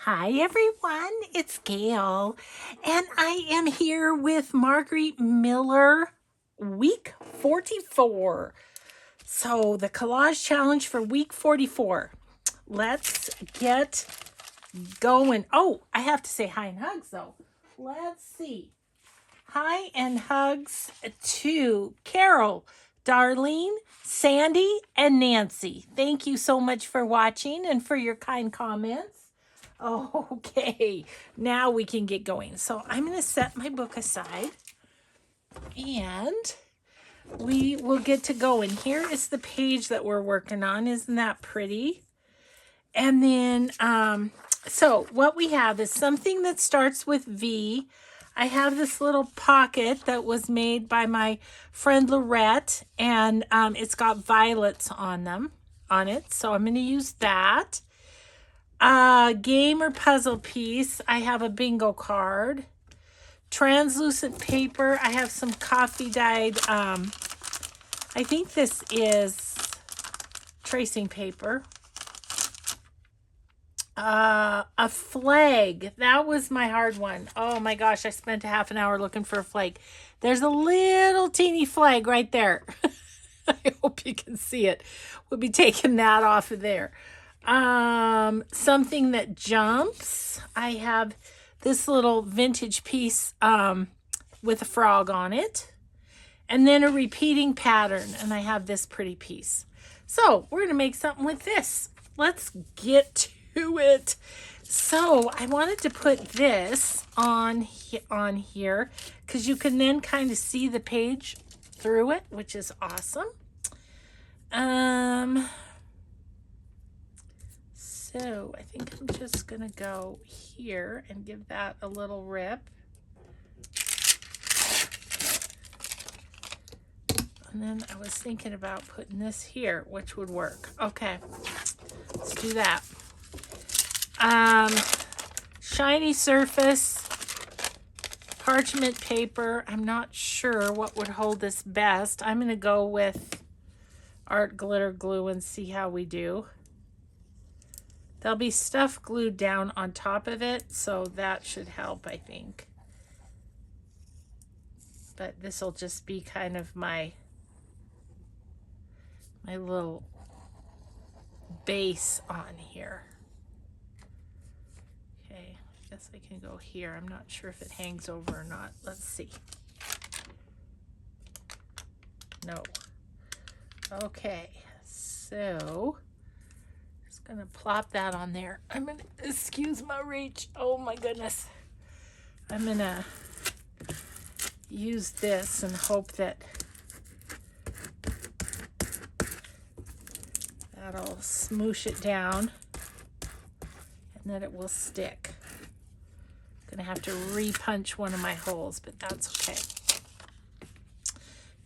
Hi everyone, it's Gayle, and I am here with Margarete Miller, week 44. So the collage challenge for week 44. Let's get going. Oh, I have to say hi and hugs though. Let's see. Hi and hugs to Carol, Darlene, Sandy, and Nancy. Thank you so much for watching and for your kind comments. Okay, now we can get going. So I'm going to set my book aside and we will get to go. And here is the page that we're working on. Isn't that pretty? And then, so what we have is something that starts with V. I have this little pocket that was made by my friend Lorette, and it's got violets on it. So I'm going to use that. Game or puzzle piece, I have a bingo card. Translucent paper, I have some coffee dyed, I think this is tracing paper. A flag, that was my hard one. Oh my gosh, I spent a half an hour looking for a flag. There's a little teeny flag right there. I hope you can see it. We'll be taking that off of there. Something that jumps. I have this little vintage piece with a frog on it, and then a repeating pattern, and I have this pretty piece. So we're gonna make something with this. Let's get to it. So I wanted to put this on here because you can then kind of see the page through it, which is awesome. So I think I'm just going to go here and give that a little rip. And then I was thinking about putting this here, which would work. Okay, let's do that. Shiny surface, parchment paper. I'm not sure what would hold this best. I'm going to go with art glitter glue and see how we do. There'll be stuff glued down on top of it, so that should help, I think. But this will just be kind of my little base on here. Okay, I guess I can go here. I'm not sure if it hangs over or not. Let's see. No. Okay, so gonna plop that on there. I'm gonna, excuse my reach. Oh my goodness. I'm gonna use this and hope that that'll smoosh it down and that it will stick. Gonna have to re-punch one of my holes, but that's okay.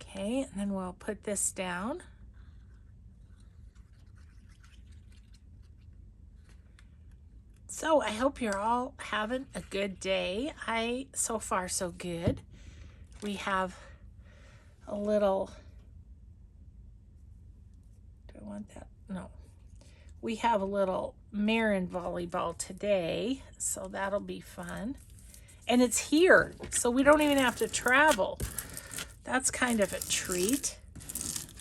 Okay, and then we'll put this down. So I hope you're all having a good day. So far so good. We have a little, do I want that? No. We have a little Marin volleyball today, so that'll be fun. And it's here, so we don't even have to travel. That's kind of a treat.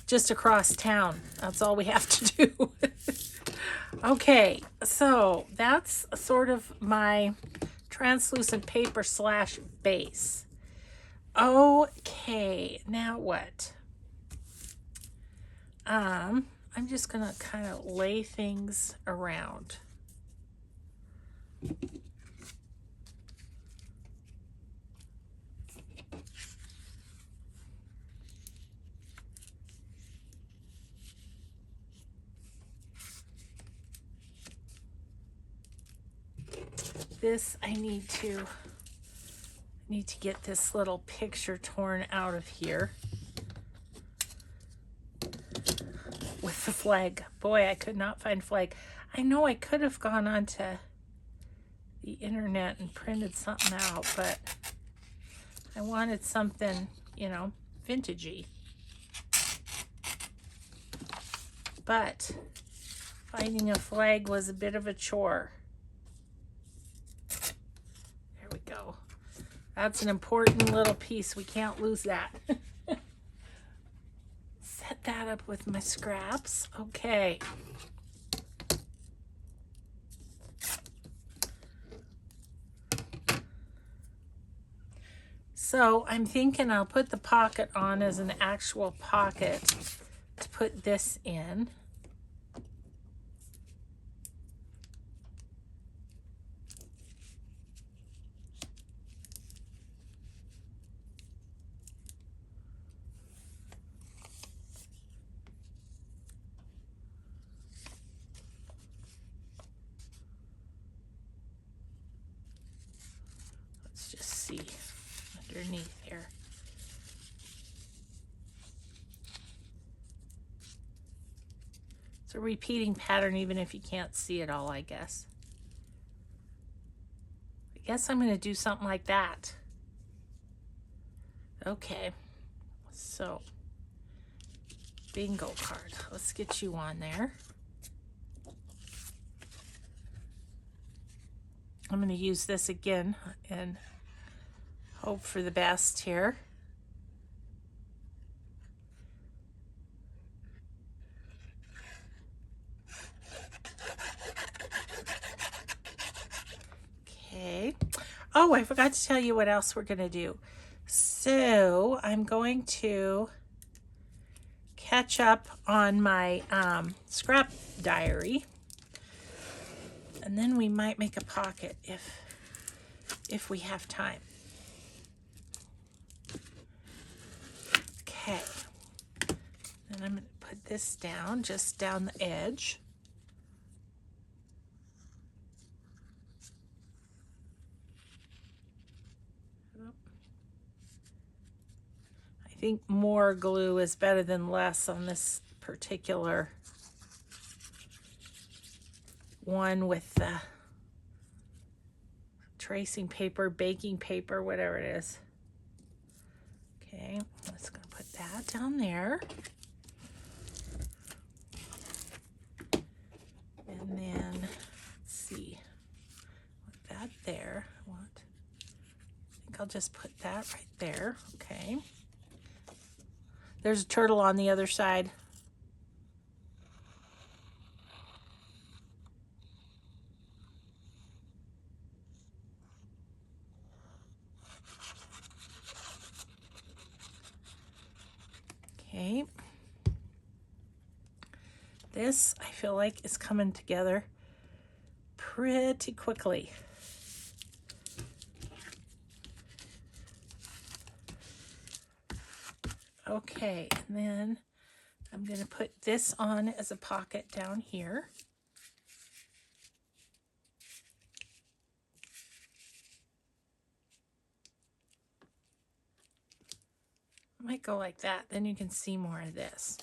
Just across town. That's all we have to do. Okay, so that's sort of my translucent paper slash base. Okay, now what? I'm just gonna kind of lay things around. This I need to get this little picture torn out of here with the flag. Boy, I could not find flag. I know I could have gone onto the internet and printed something out, but I wanted something, you know, vintagey. But finding a flag was a bit of a chore. go. That's an important little piece. We can't lose that. Set that up with my scraps. Okay. So I'm thinking I'll put the pocket on as an actual pocket to put this in. Let's just see underneath here. It's a repeating pattern even if you can't see it all, I guess. I guess I'm going to do something like that. Okay, so bingo card. Let's get you on there. I'm going to use this again and hope for the best here. Okay. Oh, I forgot to tell you what else we're going to do. So I'm going to catch up on my scrap diary. And then we might make a pocket if we have time. Okay. Then I'm going to put this down, just down the edge. I think more glue is better than less on this particular one with the tracing paper, baking paper, whatever it is. Okay, I'm just going to put that down there. And then, let's see, put that there. I think I'll just put that right there. Okay. There's a turtle on the other side. Okay. This, I feel like, is coming together pretty quickly. Okay, and then I'm going to put this on as a pocket down here. I might go like that, then you can see more of this.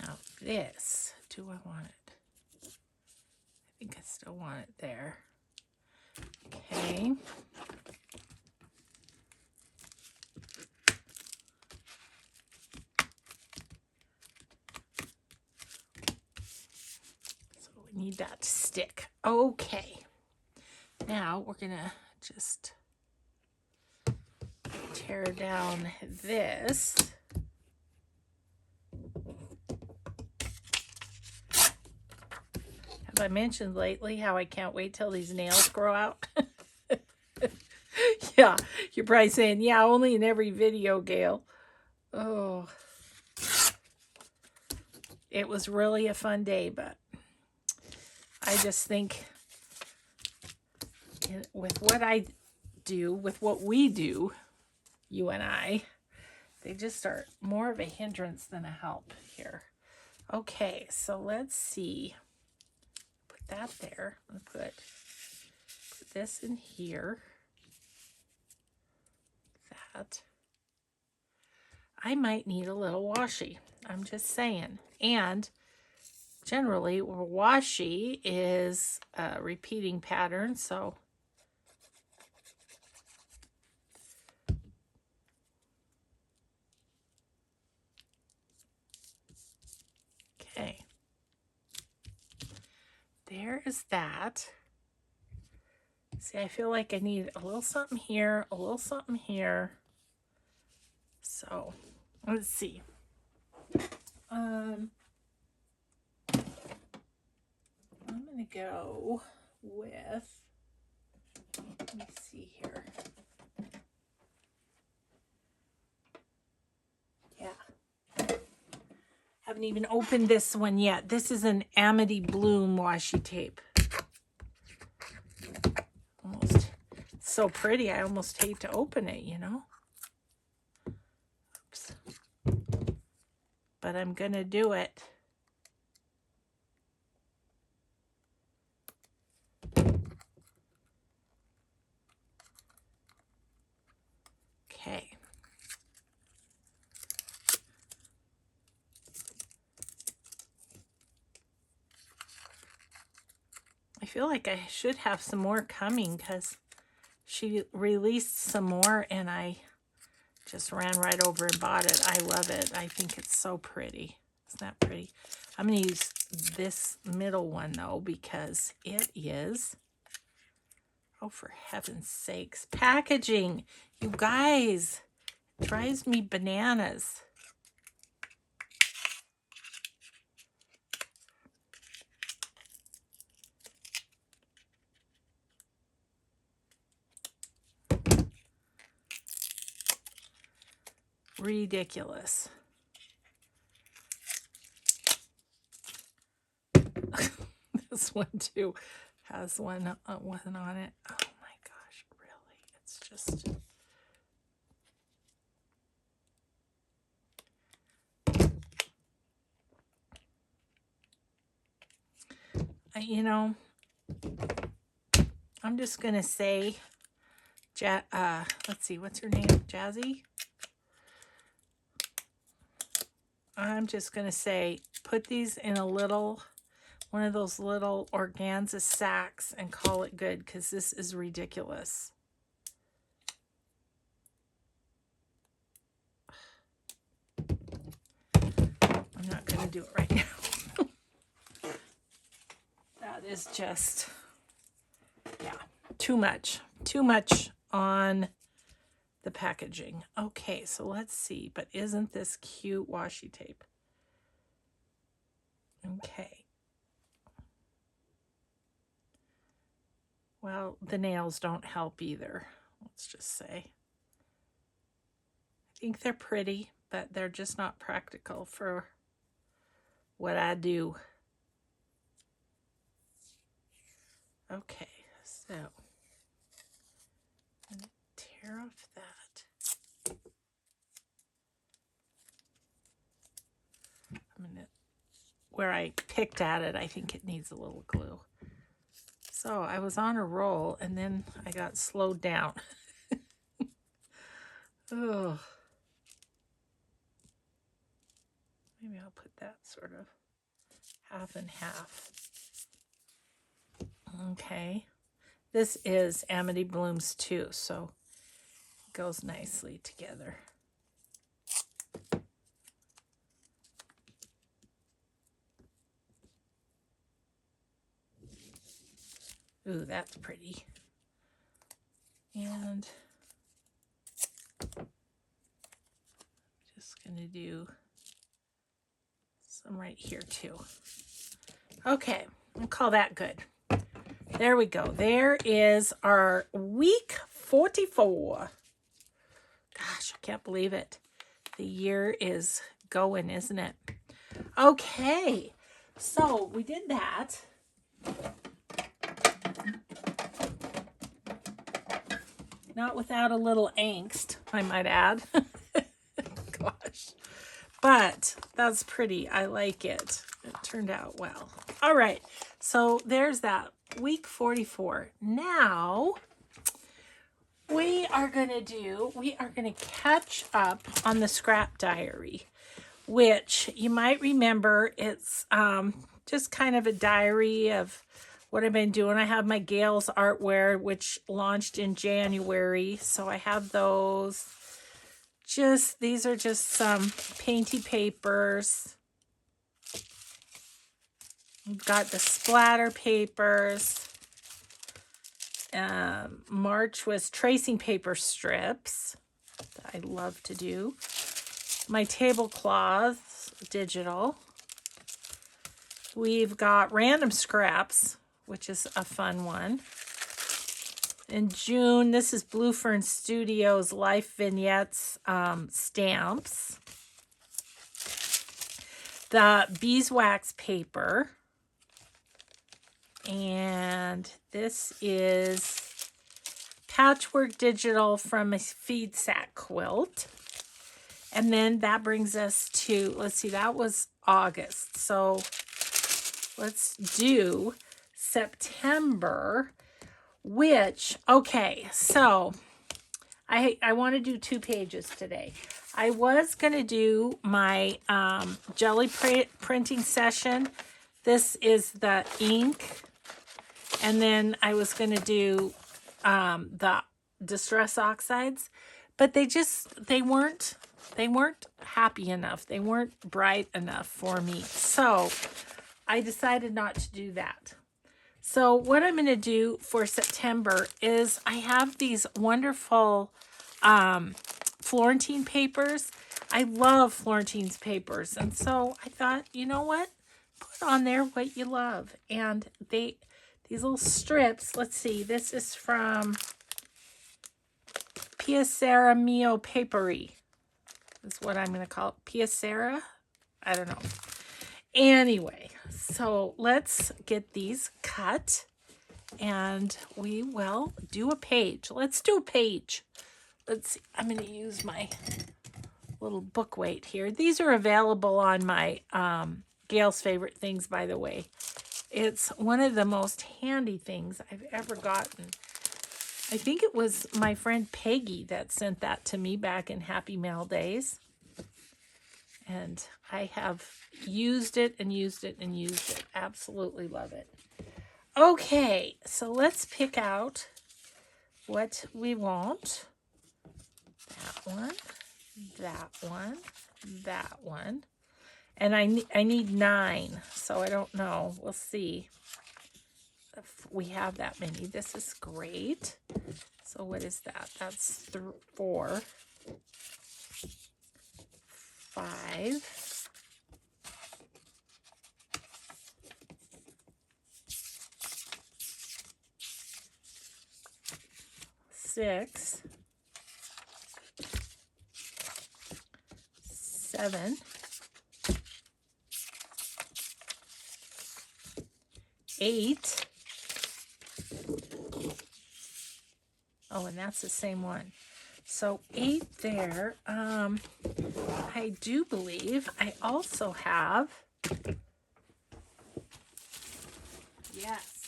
Now this, do I want it? I think I still want it there. Okay. So we need that to stick. Okay. Now we're gonna just tear down this. Have I mentioned lately how I can't wait till these nails grow out? Yeah, you're probably saying, yeah, only in every video, Gayle. Oh, it was really a fun day, but I just think with what I do, with what we do, you and I, they just are more of a hindrance than a help here. Okay, so let's see. Put that there. I'm gonna put this in here. That. I might need a little washi. I'm just saying. And generally, washi is a repeating pattern, so there is that. See, I feel like I need a little something here, a little something here. So, let's see. I'm going to go with, let me see here. Yeah. Haven't even opened this one yet. This is an Amity Bloom washi tape. Almost, it's so pretty. I almost hate to open it, you know. Oops. But I'm gonna do it. Okay. I feel like I should have some more coming because she released some more and I just ran right over and bought it. I love it. I think it's so pretty. Isn't that pretty? I'm going to use this middle one though because it is, oh for heaven's sakes, packaging. You guys, it drives me bananas. Ridiculous. This one too has one on it. Oh my gosh, really? It's just you know, I'm just gonna say, let's see, what's her name? Jazzy? I'm just gonna say, put these in a little, one of those little organza sacks and call it good, because this is ridiculous. I'm not gonna do it right now. That is just, yeah, too much on the packaging. Okay, so let's see, but isn't this cute washi tape? Okay. Well, the nails don't help either, let's just say. I think they're pretty, but they're just not practical for what I do. Okay, so I'm going to tear off that. I'm going to, where I picked at it, I think it needs a little glue. So I was on a roll and then I got slowed down. Oh. Maybe I'll put that sort of half and half. Okay. This is Amity Blooms too, so it goes nicely together. Ooh, that's pretty. And just gonna do some right here too. Okay, I'll call that good. There we go. There is our week 44. Gosh, I can't believe it. The year is going, isn't it? Okay, so we did that. Not without a little angst, I might add. Gosh. But that's pretty. I like it. It turned out well. All right. So there's that. Week 44. Now we are going to catch up on the scrap diary, which you might remember it's just kind of a diary of what I've been doing. I have my Gayle's artware, which launched in January. So I have those. These are just some painty papers. We've got the splatter papers. March was tracing paper strips that I love to do. My tablecloths, digital. We've got random scraps, which is a fun one. In June, this is Blue Fern Studios Life Vignettes stamps. The beeswax paper. And this is Patchwork Digital from a feed sack quilt. And then that brings us to, let's see, that was August. So let's do September, which, okay, so I want to do 2 pages today. I was going to do my jelly printing session. This is the ink. And then I was going to do the Distress Oxides. But they weren't happy enough. They weren't bright enough for me. So I decided not to do that. So what I'm going to do for September is I have these wonderful Florentine papers. I love Florentine's papers. And so I thought, you know what? Put on there what you love. And these little strips, let's see, this is from Piacere Mio Papery. Is what I'm going to call it. Piacere? I don't know. Anyway, so let's get these cut and we will do a page. Let's do a page. Let's see. I'm going to use my little book weight here. These are available on my Gayle's Favorite Things, by the way. It's one of the most handy things I've ever gotten. I think it was my friend Peggy that sent that to me back in Happy Mail days. And I have used it and used it and used it. Absolutely love it. Okay, so let's pick out what we want. That one, that one, that one. And I need 9, so I don't know. We'll see if we have that many. This is great. So what is that? That's 4, 5, 6, 7, 8. Oh, and that's the same one. So 8 there. I do believe I also have, yes,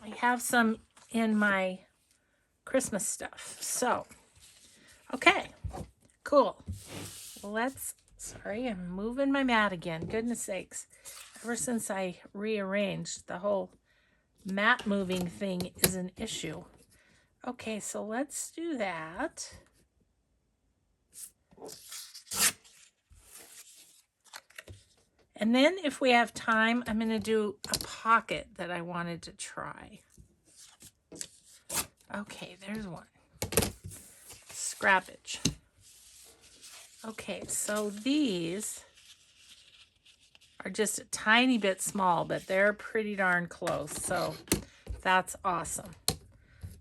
I have some in my Christmas stuff. So, okay, cool. Let's, sorry, I'm moving my mat again. Goodness sakes. Ever since I rearranged, the whole mat moving thing is an issue. Okay, so let's do that. And then if we have time, I'm going to do a pocket that I wanted to try. Okay, there's one. Scrappage. Okay, so these are just a tiny bit small, but they're pretty darn close. So that's awesome.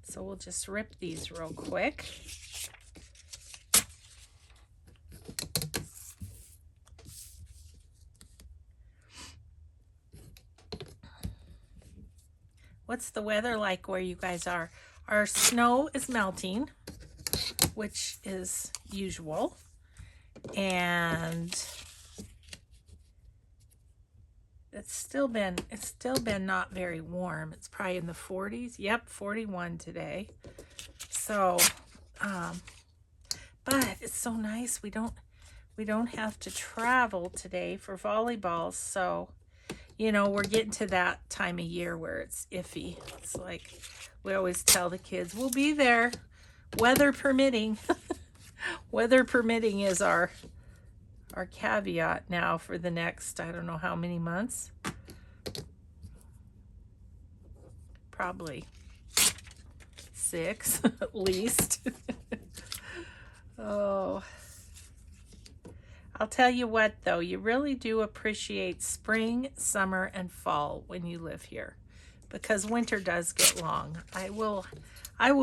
So we'll just rip these real quick. What's the weather like where you guys are? Our snow is melting, which is usual. And it's still been not very warm. It's probably in the 40s. Yep, 41 today. So, but it's so nice. We don't have to travel today for volleyballs. So, you know, we're getting to that time of year where it's iffy. It's like we always tell the kids, we'll be there, weather permitting. Weather permitting is our our caveat now for the next, I don't know how many months. Probably 6 at least. Oh, I'll tell you what though, you really do appreciate spring, summer, and fall when you live here, because winter does get long. I will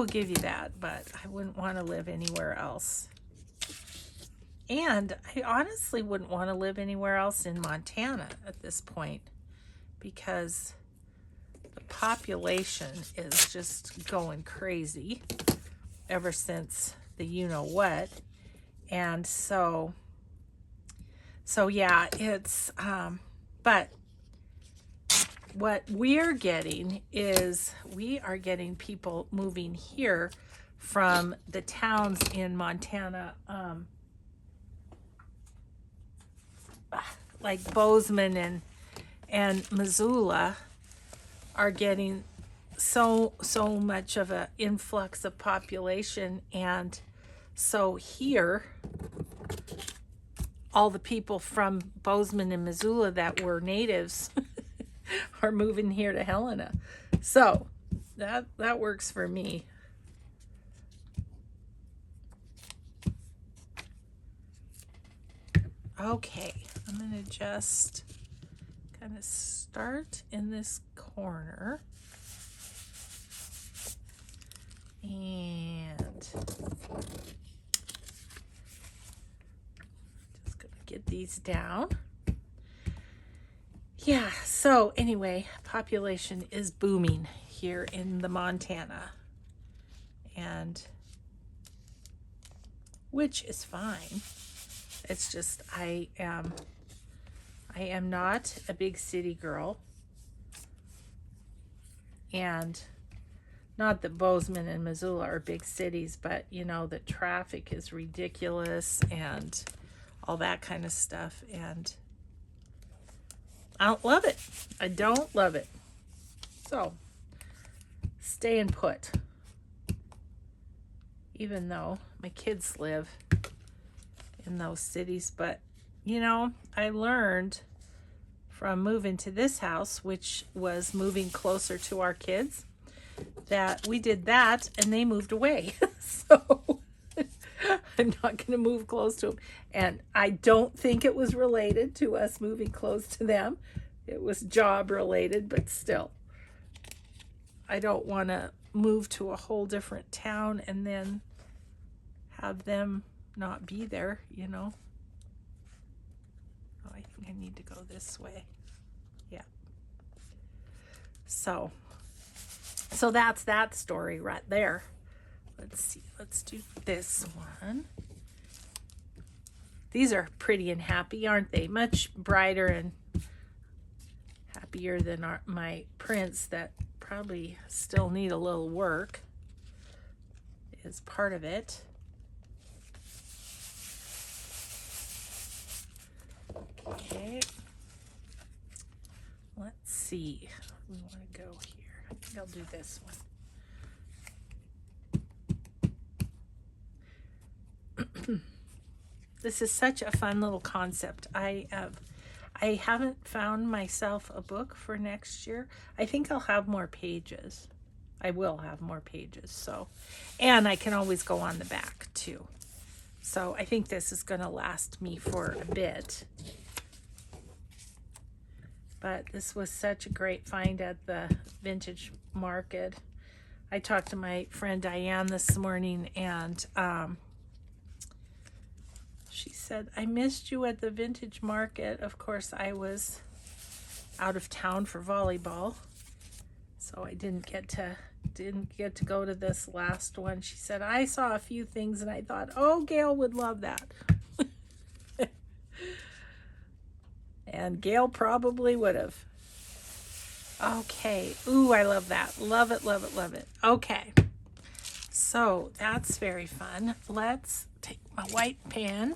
give you that, but I wouldn't want to live anywhere else. And I honestly wouldn't want to live anywhere else in Montana at this point, because the population is just going crazy ever since the you-know-what. And so yeah, it's, but what we're getting is we are getting people moving here from the towns in Montana, like Bozeman and Missoula are getting so much of an influx of population. And so here, all the people from Bozeman and Missoula that were natives are moving here to Helena. So that works for me. Okay, I'm gonna just kind of start in this corner. And just gonna get these down. Yeah, so anyway, population is booming here in the Montana, and which is fine. It's just I am not a big city girl, and not that Bozeman and Missoula are big cities, but you know, the traffic is ridiculous and all that kind of stuff, and I don't love it. I don't love it. So, staying put. Even though my kids live in those cities, but you know, I learned from moving to this house, which was moving closer to our kids, that we did that and they moved away. So I'm not going to move close to them. And I don't think it was related to us moving close to them. It was job related, but still, I don't want to move to a whole different town and then have them not be there, you know. Oh, I think I need to go this way. Yeah. So that's that story right there. Let's see. Let's do this one. These are pretty and happy, aren't they? Much brighter and happier than my prints that probably still need a little work, is part of it. Okay. Let's see. We want to go here. I think I'll do this one. This is such a fun little concept. I haven't found myself a book for next year. I think I'll have more pages. I will have more pages. So, and I can always go on the back too. So I think this is going to last me for a bit. But this was such a great find at the vintage market. I talked to my friend Diane this morning, and she said, I missed you at the vintage market. Of course, I was out of town for volleyball, so I didn't get to go to this last one. She said, I saw a few things and I thought, oh, Gayle would love that. And Gayle probably would have. Okay. Ooh, I love that. Love it, love it, love it. Okay. So that's very fun. Let's take my white pen.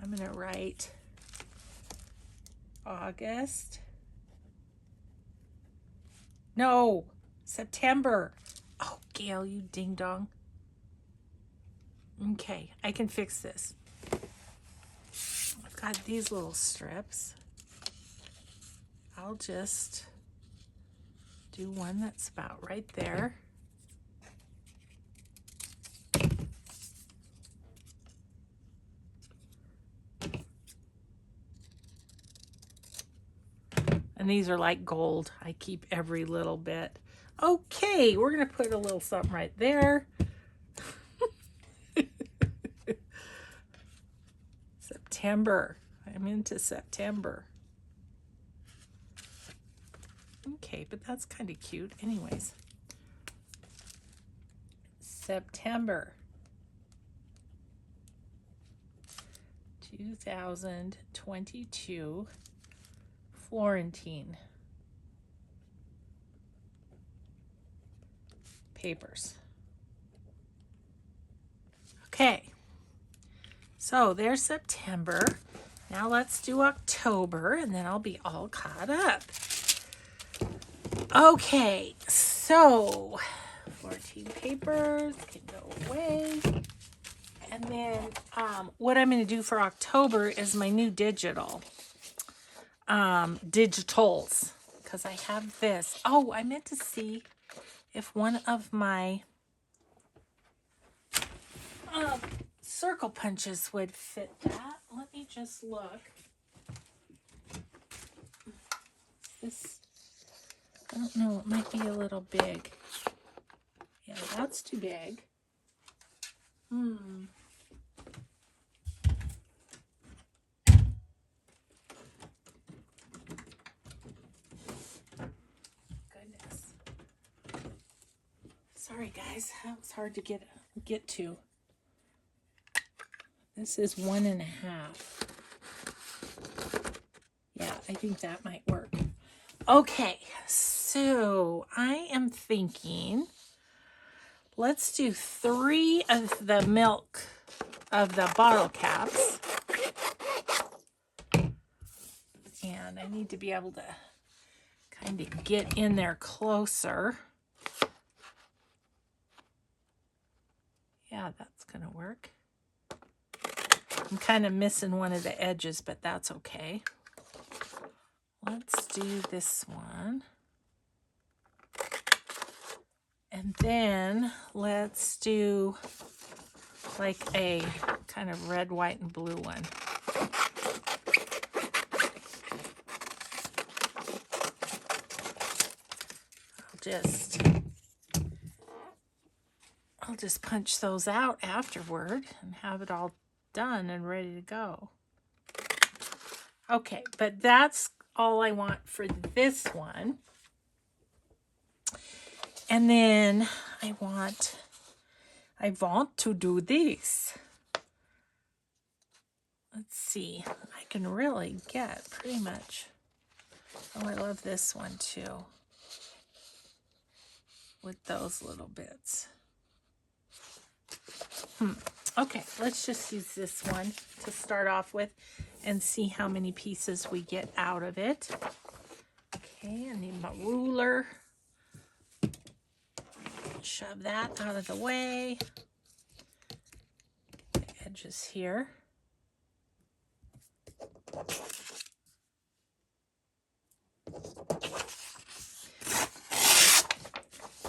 I'm going to write August. No, September. Oh, Gayle, you ding dong. Okay, I can fix this. got these little strips. I'll just do one that's about right there. And these are like gold. I keep every little bit. Okay, we're going to put a little something right there. September. I'm into September. Okay, but that's kind of cute. Anyways. September 2022. Florentine papers. Okay, so there's September. Now let's do October, and then I'll be all caught up. Okay, so 14 papers can go away. And then what I'm going to do for October is my new digitals, because I have this. Oh, I meant to see if one of my circle punches would fit that. Let me just look. This, I don't know, it might be a little big. Yeah, that's too big. Goodness. Sorry guys, that was hard to get to. This is 1.5. Yeah, I think that might work. Okay, so I am thinking let's do 3 of the milk of the bottle caps. And I need to be able to kind of get in there closer. Yeah, that's going to work. I'm kind of missing one of the edges, but that's okay. Let's do this one. And then let's do like a kind of red, white, and blue one. I'll just punch those out afterward and have it all done and ready to go. Okay, but that's all I want for this one. And then I want to do this. Let's see. I can really get pretty much. Oh, I love this one too. With those little bits. Okay, let's just use this one to start off with and see how many pieces we get out of it. Okay, I need my ruler. Shove that out of the way. The edges here.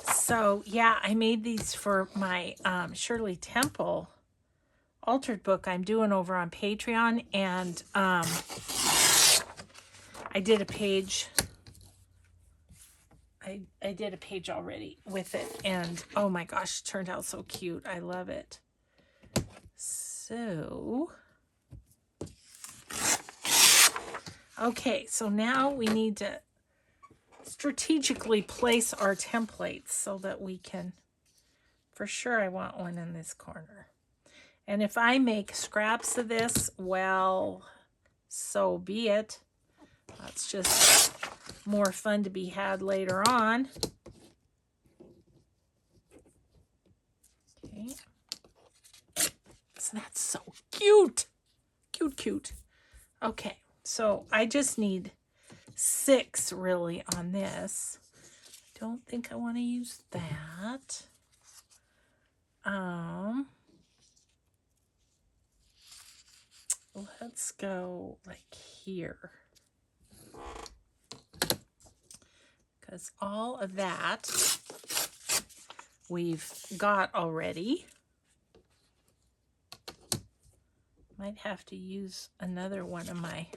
So yeah, I made these for my Shirley Temple altered book I'm doing over on Patreon, and I did a page. I did a page already with it, and oh my gosh, it turned out so cute. I love it. So okay, so now we need to strategically place our templates so that we can, for sure I want one in this corner. And if I make scraps of this, well, so be it. That's just more fun to be had later on. Okay. So that's so cute. Cute, cute. Okay, so I just need 6 really on this. Don't think I want to use that. let's go like here. Because all of that we've got already. Might have to use another one of my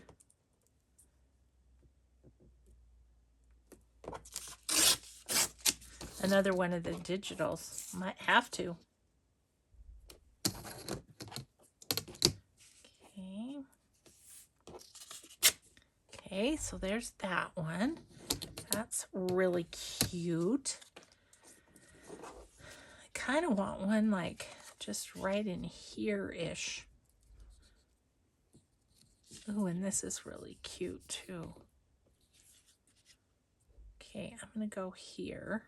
the digitals. Might have to. Okay. Okay, so there's that one. That's really cute. I kind of want one like just right in here-ish. Oh, and this is really cute too. Okay, I'm going to go here.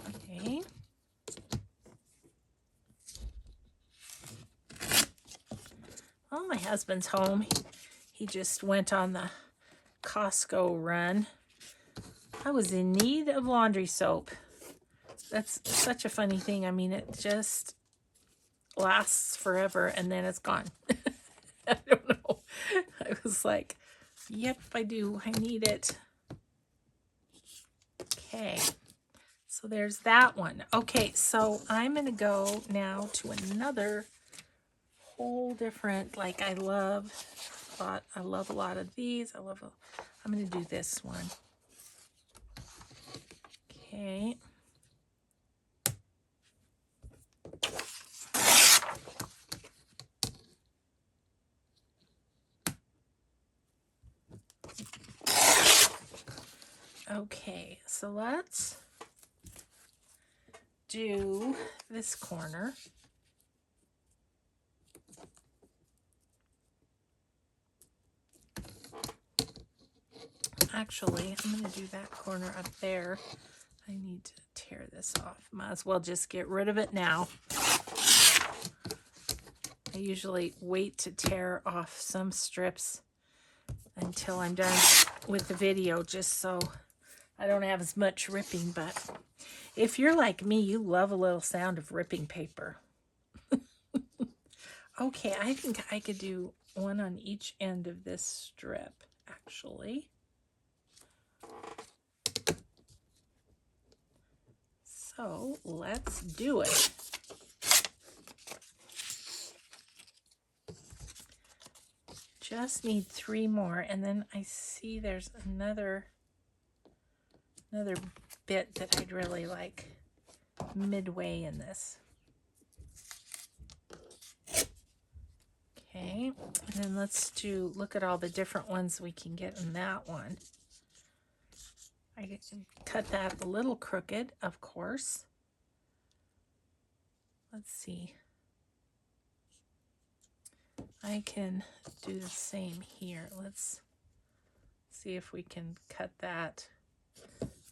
Okay. Well, my husband's home. He just went on the Costco run. I was in need of laundry soap. That's such a funny thing. I mean, it just lasts forever and then it's gone. I don't know. I was like, yep, I do. I need it. Okay. So there's that one. Okay, so I'm going to go now to another whole different, like I love a lot of these. I'm going to do this one. Okay. Okay, so let's do this corner. Actually, I'm going to do that corner up there. I need to tear this off. Might as well just get rid of it now. I usually wait to tear off some strips until I'm done with the video, just so I don't have as much ripping. But if you're like me, you love a little sound of ripping paper. Okay, I think I could do one on each end of this strip, actually. So let's do it. Just need 3 more, and then I see there's another bit that I'd really like midway in this. Okay, and then let's look at all the different ones we can get in that one. I can cut that a little crooked, of course. Let's see. I can do the same here. Let's see if we can cut that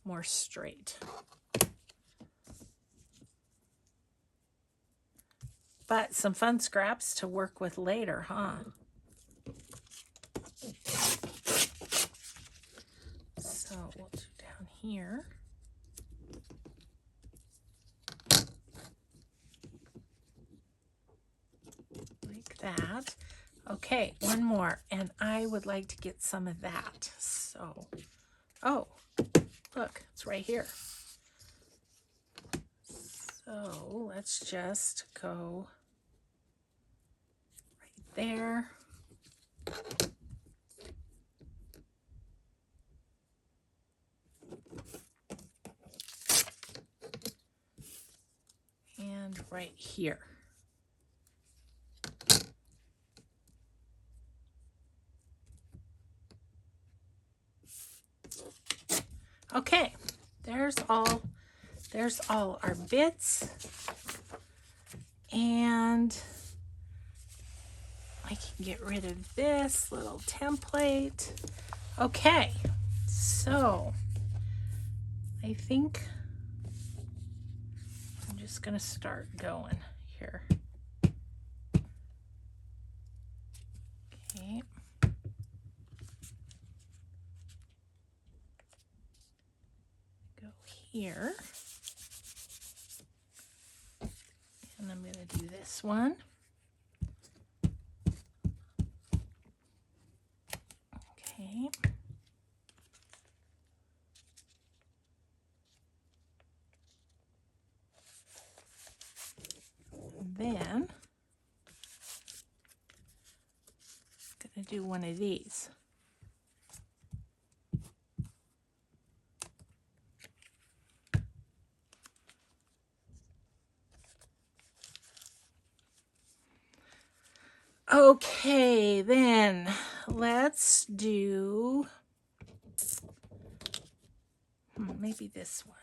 more straight. But some fun scraps to work with later, huh? So we'll do down here. Like that. Okay, one more. And I would like to get some of that. So, oh, look, it's right here. So let's just go right there. And right here. Okay, there's all our bits, and I can get rid of this little template. Okay, so I think I'm just gonna start going here. here. And I'm going to do this one. Okay. Then I'm going to do one of these. Okay, then let's do maybe this one.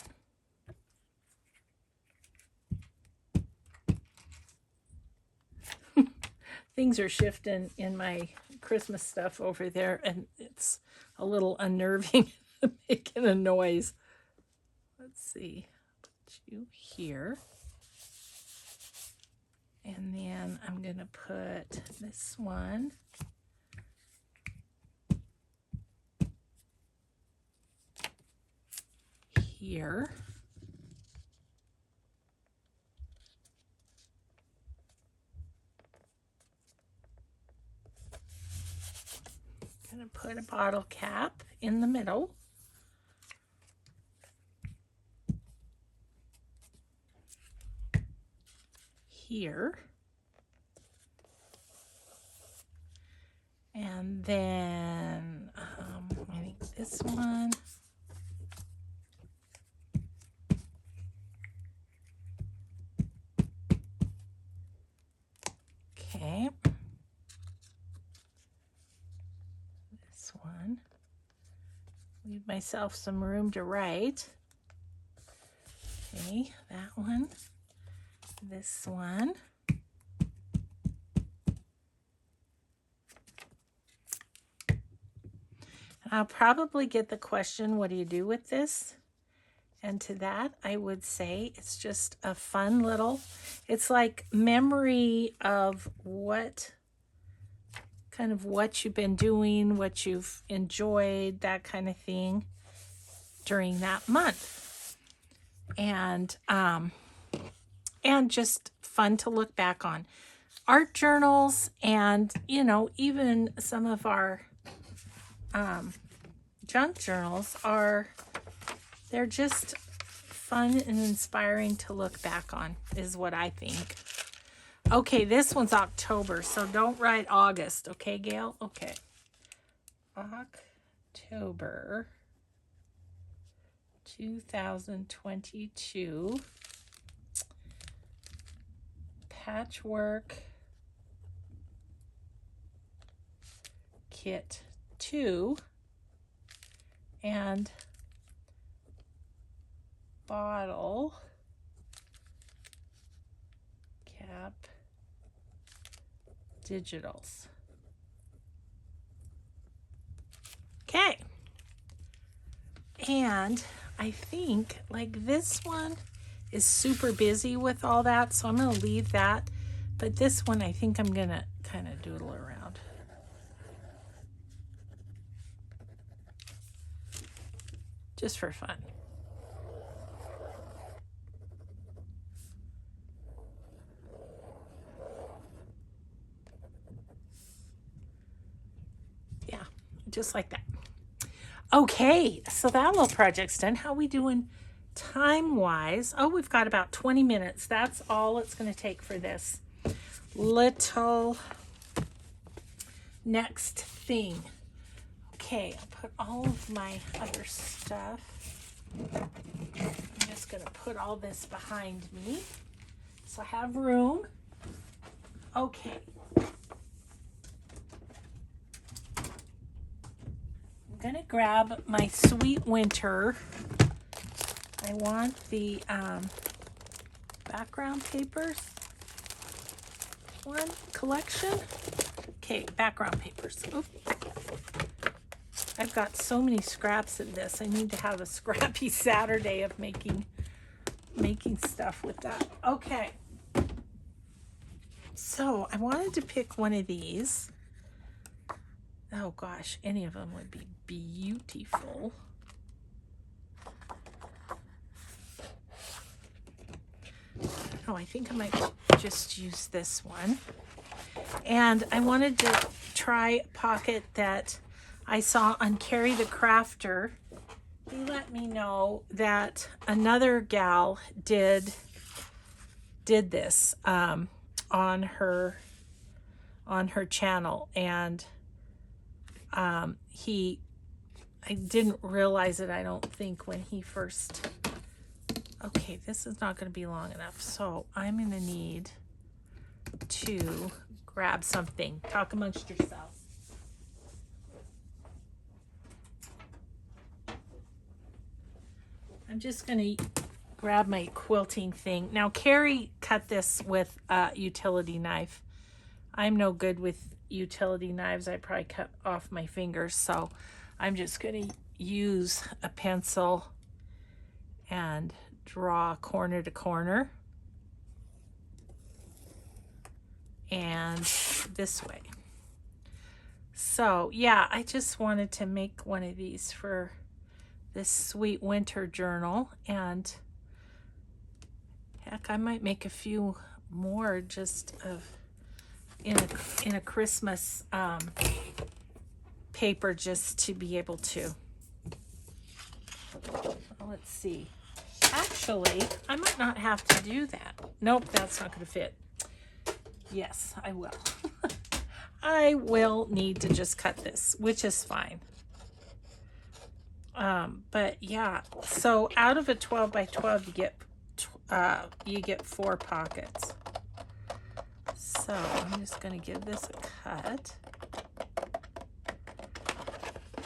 Things are shifting in my Christmas stuff over there, and it's a little unnerving, making a noise. Let's see, put you here. And then I'm going to put this one here. Going to put a bottle cap in the middle. Here. And then I think this one. Okay. This one. Leave myself some room to write. Okay, that one. This one. I'll probably get the question, what do you do with this? And to that, I would say it's just a fun little, it's like memory of what you've been doing, what you've enjoyed, that kind of thing during that month. And just fun to look back on. Art journals and, you know, even some of our junk journals they're just fun and inspiring to look back on, is what I think. Okay, this one's October, so don't write August, okay, Gayle? Okay. October 2022. Patchwork Kit 2 and bottle cap digitals. Okay. And I think like this one is super busy with all that, so I'm going to leave that. But this one, I think I'm going to kind of doodle around. Just for fun. Yeah, just like that. Okay, so that little project's done. How we doing time-wise? Oh, we've got about 20 minutes. That's all it's going to take for this little next thing. Okay, I'll put all of my other stuff. I'm just going to put all this behind me so I have room. Okay. I'm going to grab my Sweet Winter. I want the background papers one collection. Okay, background papers. Oops. I've got so many scraps of this. I need to have a scrappy Saturday of making stuff with that. Okay. So I wanted to pick one of these. Oh gosh, any of them would be beautiful. Oh, I think I might just use this one. And I wanted to try a pocket that I saw on Ceri the Crafter. He let me know that another gal did this on her channel, and I didn't realize it, I don't think, when he first. Okay, this is not going to be long enough, so I'm going to need to grab something. Talk amongst yourselves. I'm just going to grab my quilting thing. Now, Ceri cut this with a utility knife. I'm no good with utility knives. I probably cut off my fingers, so I'm just going to use a pencil and draw corner to corner. And this way. So, yeah, I just wanted to make one of these for this sweet winter journal, and heck, I might make a few more just of in a Christmas paper, just to be able to. Well, let's see. Actually, I might not have to do that. Nope, that's not going to fit. Yes, I will. I will need to just cut this, which is fine. But yeah, so out of a 12 by 12, you get 4 pockets. So I'm just going to give this a cut.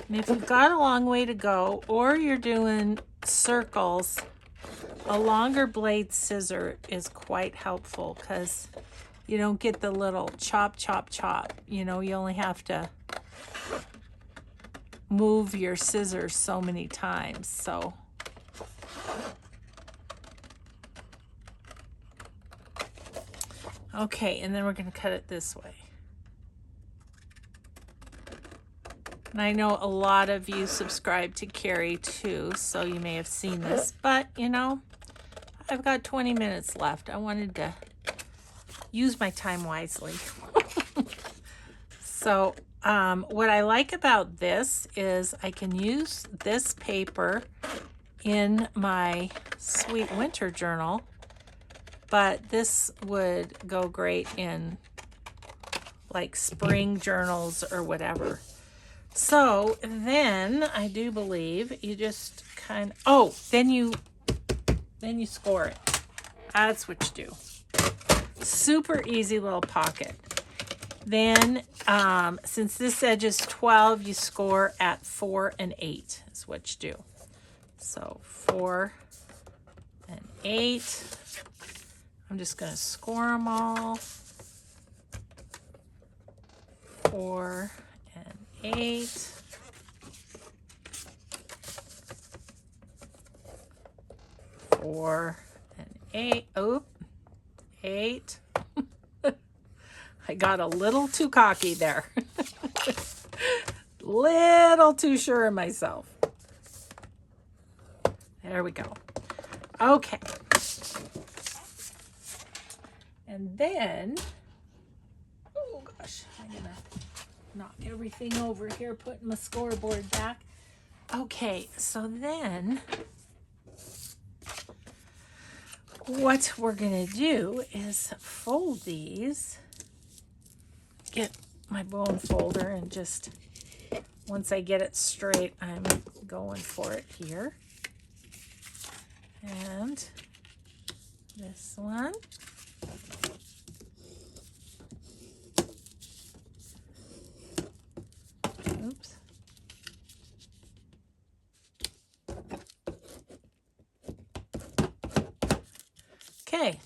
And if you've got a long way to go, or you're doing circles, a longer blade scissor is quite helpful, because you don't get the little chop, chop, chop. You know, you only have to move your scissors so many times. So okay, and then we're going to cut it this way. And I know a lot of you subscribe to Ceri too, so you may have seen this, but you know, I've got 20 minutes left. I wanted to use my time wisely. So what I like about this is I can use this paper in my sweet winter journal, but this would go great in like spring journals or whatever. So then I do believe you just kind of, then you score it. That's what you do. Super easy little pocket. Then since this edge is 12, you score at 4 and 8 is what you do. So 4 and 8. I'm just going to score them all. 4 and 8. 4 and 8. Oh, 8. I got a little too cocky there. Little too sure of myself. There we go. Okay. And then, oh gosh, I'm gonna knock everything over here, putting my scoreboard back. Okay, so then what we're gonna do is fold these, get my bone folder, and just once I get it straight, I'm going for it here. And this one. Oops. Okay,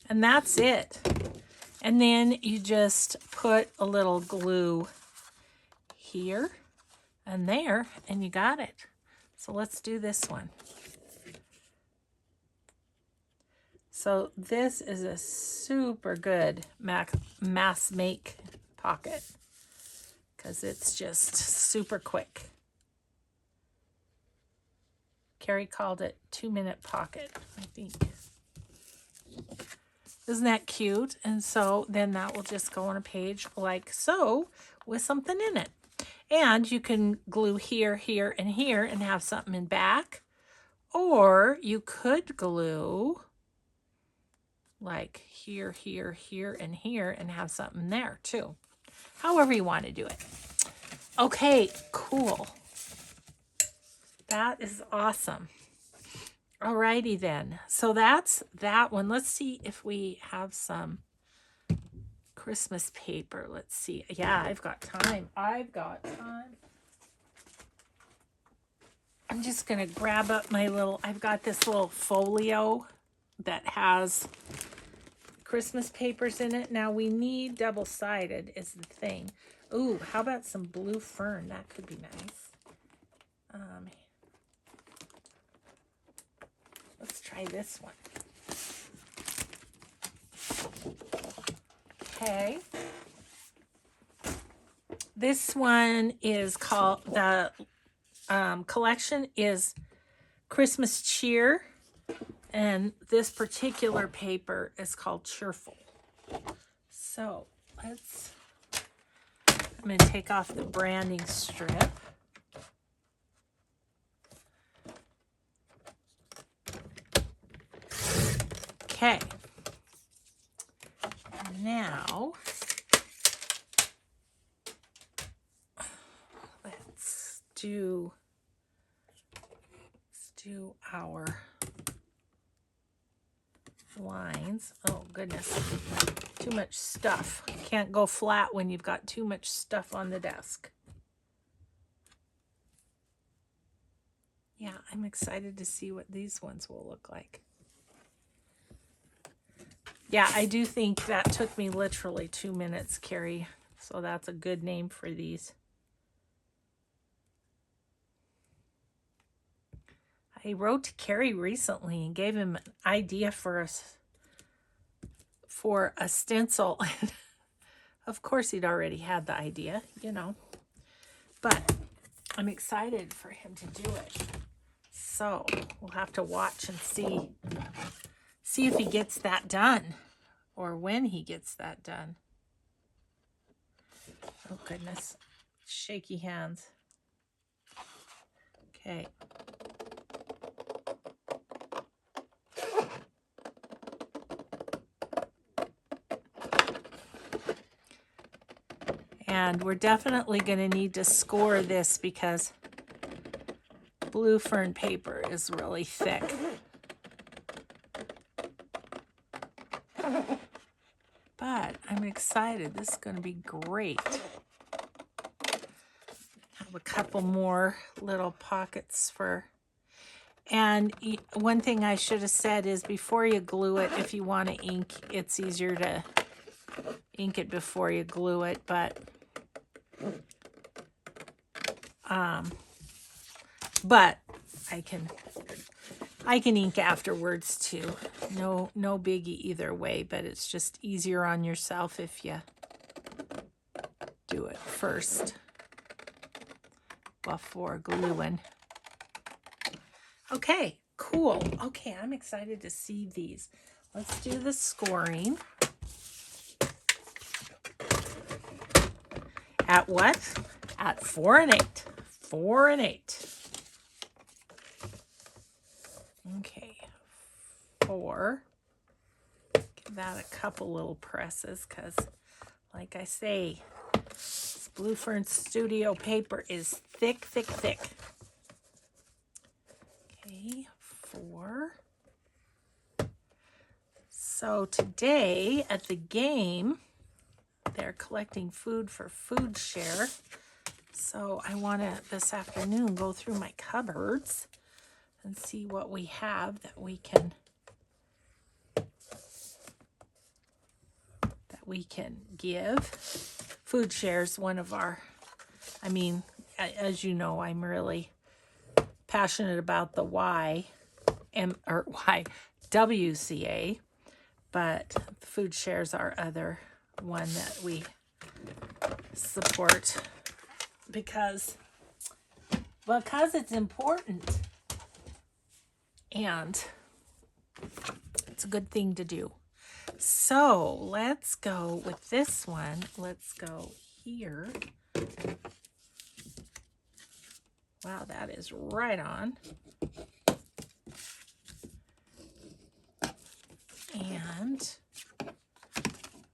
and that's it. And then you just put a little glue here and there, and you got it. So let's do this one. So this is a super good mass make pocket because it's just super quick. Ceri called it 2-minute pocket, I think. Isn't that cute? And so then that will just go on a page like so with something in it. And you can glue here, here, and here and have something in back. Or you could glue like here, here, here, and here and have something there too. However you want to do it. Okay, cool. That is awesome. Alrighty then. So that's that one. Let's see if we have some Christmas paper. Let's see. Yeah, I've got time. I've got time. I'm just going to grab up my little, I've got this little folio that has Christmas papers in it. Now we need double-sided is the thing. Ooh, how about some blue fern? That could be nice. Let's try this one. Okay. This one is called, the collection is Christmas Cheer. And this particular paper is called Cheerful. So let's, I'm going to take off the branding strip. Okay. Now, let's do our lines. Oh goodness, too much stuff. Can't go flat when you've got too much stuff on the desk. Yeah, I'm excited to see what these ones will look like. Yeah, I do think that took me literally 2 minutes, Carrie. So that's a good name for these. I wrote to Carrie recently and gave him an idea for a stencil. Of course, he'd already had the idea, you know. But I'm excited for him to do it. So we'll have to watch and see if he gets that done or when he gets that done. Oh, goodness. Shaky hands. Okay. And we're definitely going to need to score this because blue fern paper is really thick. But I'm excited. This is going to be great. Have a couple more little pockets for... And one thing I should have said is before you glue it, if you want to ink, it's easier to ink it before you glue it, but I can ink afterwards too. No biggie either way, but it's just easier on yourself if you do it first before gluing. Okay, cool. Okay, I'm excited to see these. Let's do the scoring. At what? At 4 and 8. 4 and 8. Okay. 4. Give that a couple little presses because, like I say, this Blue Fern Studio paper is thick, thick, thick. Okay, 4. So today at the game, they're collecting food for food share. So I want to this afternoon go through my cupboards and see what we have that we can give. Food share is one of our, I mean, as you know, I'm really passionate about the YWCA, but food shares are other one that we support because it's important and it's a good thing to do. So let's go with this one. Let's go here. Wow, that is right on. And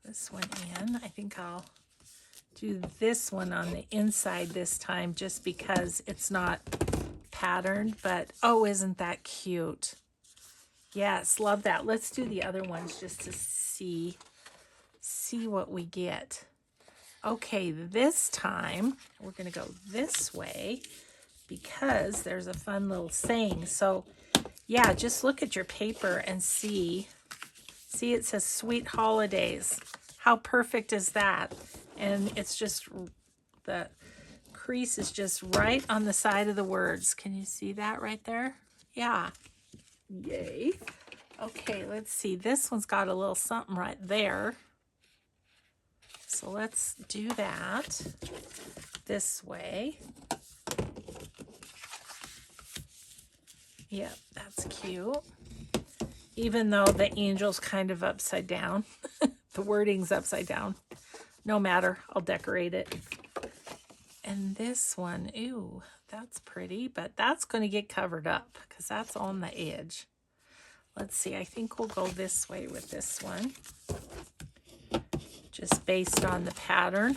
this one in. I think I'll do this one on the inside this time just because it's not patterned, but oh, isn't that cute? Yes, love that. Let's do the other ones just to see what we get. Okay, this time we're going to go this way because there's a fun little saying. So yeah, just look at your paper and see. See, it says Sweet Holidays. How perfect is that? And it's just, the crease is just right on the side of the words. Can you see that right there? Yeah. Yay. Okay, let's see. This one's got a little something right there. So let's do that this way. Yep, that's cute. Even though the angel's kind of upside down. The wording's upside down. No matter, I'll decorate it. And this one, ooh, that's pretty, but that's going to get covered up because that's on the edge. Let's see, I think we'll go this way with this one. Just based on the pattern.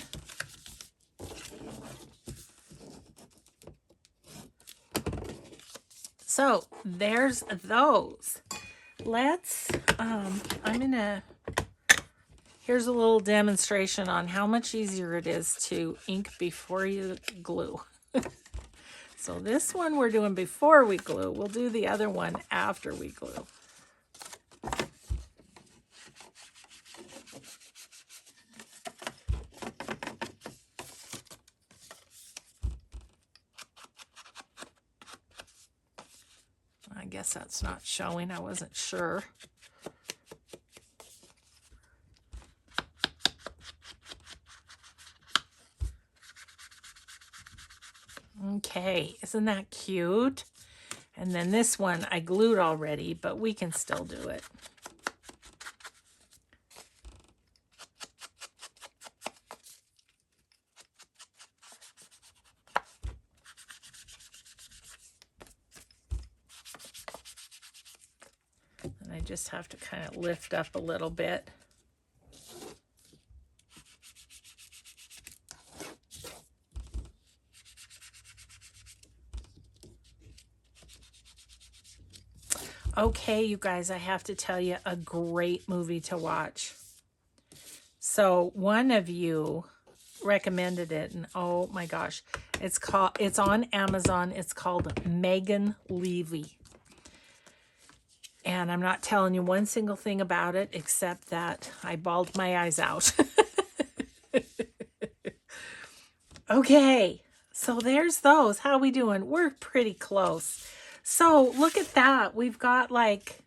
So there's those. Let's, here's a little demonstration on how much easier it is to ink before you glue. So this one we're doing before we glue. We'll do the other one after we glue. I guess that's not showing. I wasn't sure. Okay, isn't that cute? And then this one I glued already, but we can still do it. And I just have to kind of lift up a little bit. Okay, you guys, I have to tell you a great movie to watch. So one of you recommended it, and oh my gosh, it's on Amazon. It's called Megan Levy. And I'm not telling you one single thing about it except that I bawled my eyes out. Okay, so there's those. How we doing? We're pretty close. So look at that. We've got like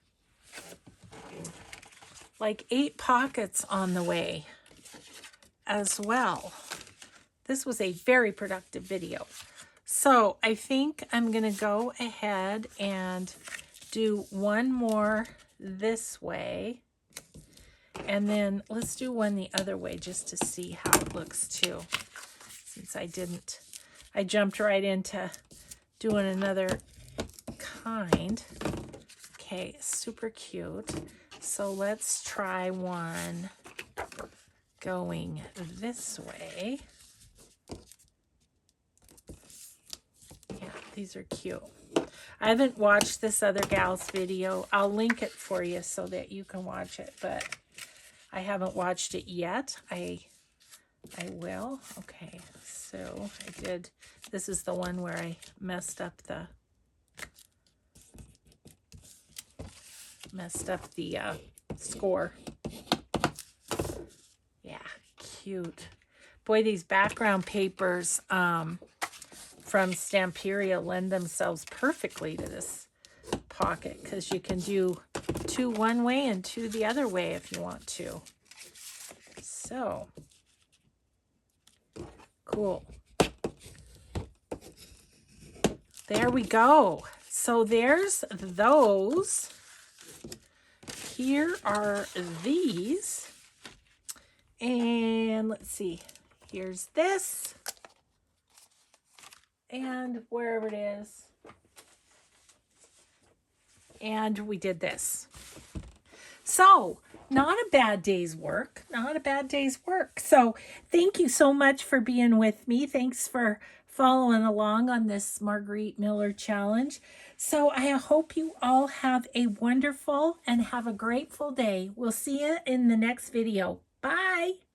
8 pockets on the way as well. This was a very productive video. So I think I'm going to go ahead and do one more this way. And then let's do one the other way just to see how it looks too. Since I jumped right into doing another kind. Okay, super cute. So let's try one going this way. Yeah, these are cute. I haven't watched this other gal's video. I'll link it for you so that you can watch it, but I haven't watched it yet. I will. Okay, so I did. This is the one where I messed up the score. Yeah, cute. Boy, these background papers from Stamperia lend themselves perfectly to this pocket because you can do 2 one way and 2 the other way if you want to. So cool. There we go. So there's those here are these. And let's see. Here's this. And wherever it is. And we did this. So, not a bad day's work. Not a bad day's work. So, thank you so much for being with me. Thanks for following along on this Margarete Miller challenge. So, I hope you all have a wonderful and have a grateful day. We'll see you in the next video. Bye.